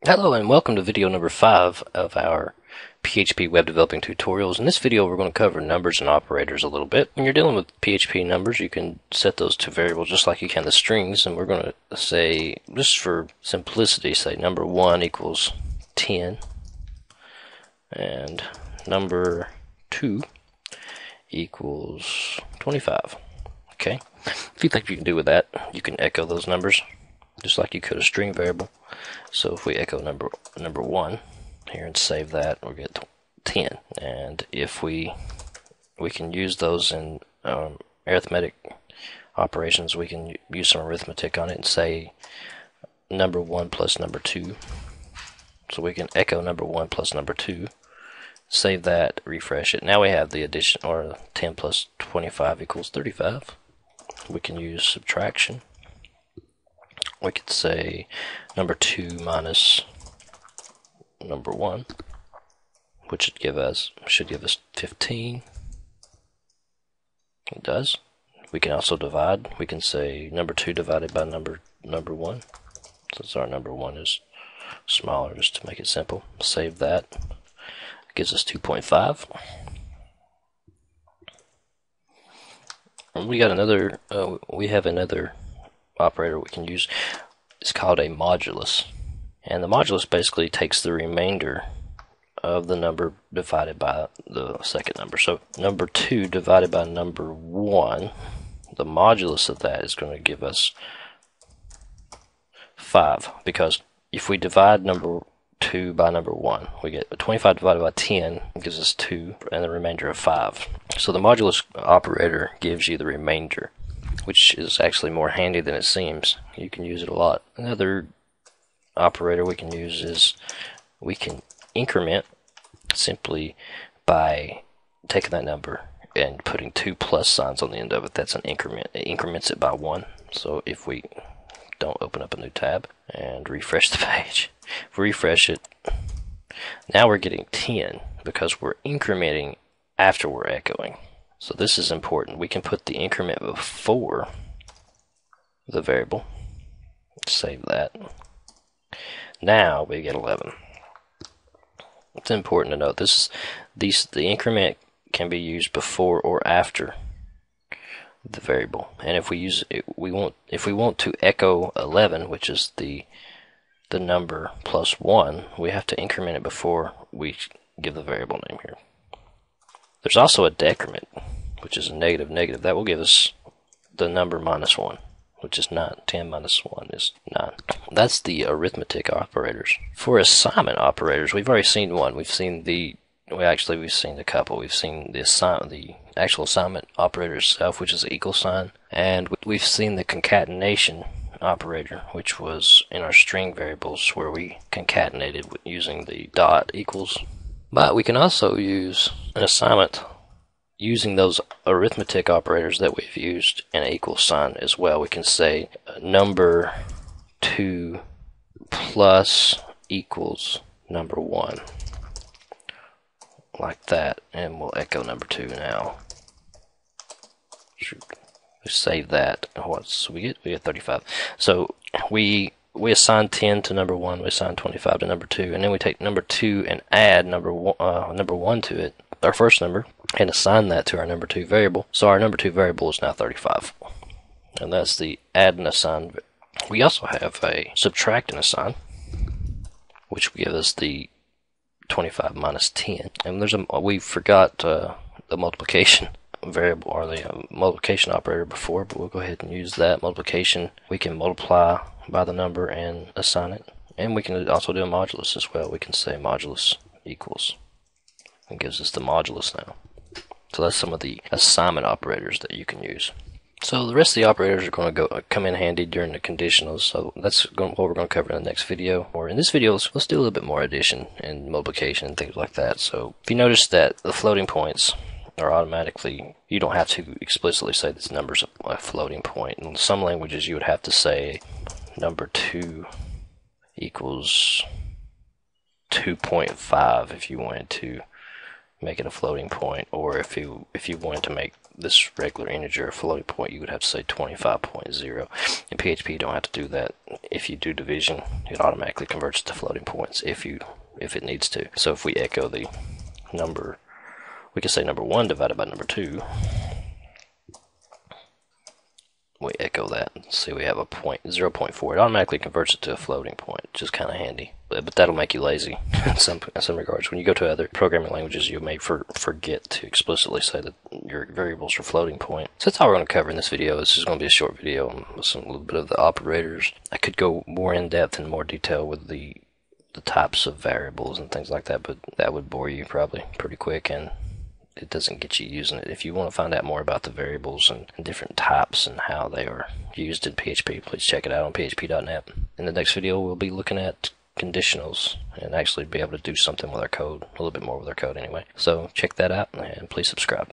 Hello and welcome to video number 5 of our PHP web developing tutorials. In this video we're going to cover numbers and operators a little bit. When you're dealing with PHP numbers, you can set those to variables just like you can the strings, and we're going to say, just for simplicity, say number 1 equals 10 and number 2 equals 25. Okay, if you think you can do with that, you can echo those numbers just like you could a string variable. So if we echo number 1 here and save that, we'll get 10. And if we can use those in arithmetic operations, we can use some arithmetic on it and say number 1 plus number 2. So we can echo number 1 plus number 2, save that, refresh it. Now we have the addition, or 10 plus 25 equals 35. We can use subtraction. We could say number 2 minus number 1, which should give us 15. It does. We can also divide. We can say number 2 divided by number 1, since our number 1 is smaller, just to make it simple. Save that. It gives us 2.5. And we got another. We have another operator we can use. It's called a modulus, and the modulus basically takes the remainder of the number divided by the second number. So number 2 divided by number 1, the modulus of that is going to give us 5, because if we divide number 2 by number 1, we get 25 divided by 10 gives us 2 and the remainder of 5. So the modulus operator gives you the remainder, which is actually more handy than it seems. You can use it a lot. Another operator we can use is we can increment simply by taking that number and putting 2 plus signs on the end of it. That's an increment. It increments it by 1. So if we don't open up a new tab and refresh the page, if we refresh it, now we're getting 10 because we're incrementing after we're echoing. So this is important. We can put the increment before the variable. Save that. Now we get 11. It's important to note the increment can be used before or after the variable. And if we use it, if we want to echo 11, which is the number plus 1, we have to increment it before we give the variable name here. There's also a decrement, which is a negative. That will give us the number minus 1, which is 9. 10 minus 1 is 9. That's the arithmetic operators. For assignment operators, we've already seen one. We've seen we've seen a couple. We've seen the actual assignment operator itself, which is the equal sign, and we've seen the concatenation operator, which was in our string variables where we concatenated using the dot equals. But we can also use an assignment using those arithmetic operators that we've used in an equal sign as well. We can say number 2 plus equals number 1, like that, and we'll echo number 2 now. Save that. What's we get? We get 35. So we assign 10 to number 1, we assign 25 to number 2, and then we take number 2 and add number 1 to it, our first number, and assign that to our number 2 variable. So our number 2 variable is now 35. And that's the add and assign. We also have a subtract and assign, which gives us the 25 minus 10. And we forgot the multiplication variable, or the multiplication operator before, but we'll go ahead and use that. Multiplication, we can multiply by the number and assign it. And we can also do a modulus as well. We can say modulus equals. It gives us the modulus now. So that's some of the assignment operators that you can use. So the rest of the operators are going to come in handy during the conditionals. So that's what we're going to cover in the next video. Or in this video, let's do a little bit more addition and multiplication and things like that. So if you notice that the floating points are automatically, you don't have to explicitly say this number's a floating point. In some languages, you would have to say number 2 equals 2.5 if you wanted to make it a floating point, or if you wanted to make this regular integer a floating point, you would have to say 25.0. In PHP, you don't have to do that. If you do division, it automatically converts to floating points if it needs to. So if we echo the number, we can say number 1 divided by number 2. We echo that. See, we have a point 0.4. It automatically converts it to a floating point, which is kind of handy. But that'll make you lazy in some regards. When you go to other programming languages, you may forget to explicitly say that your variables are floating point. So that's all we're going to cover in this video. This is going to be a short video with a little bit of the operators. I could go more in depth and more detail with the types of variables and things like that, but that would bore you probably pretty quick, and it doesn't get you using it. If you want to find out more about the variables and different types and how they are used in PHP, please check it out on php.net. In the next video, we'll be looking at conditionals and actually be able to do something with our code, a little bit more with our code anyway. So check that out, and please subscribe.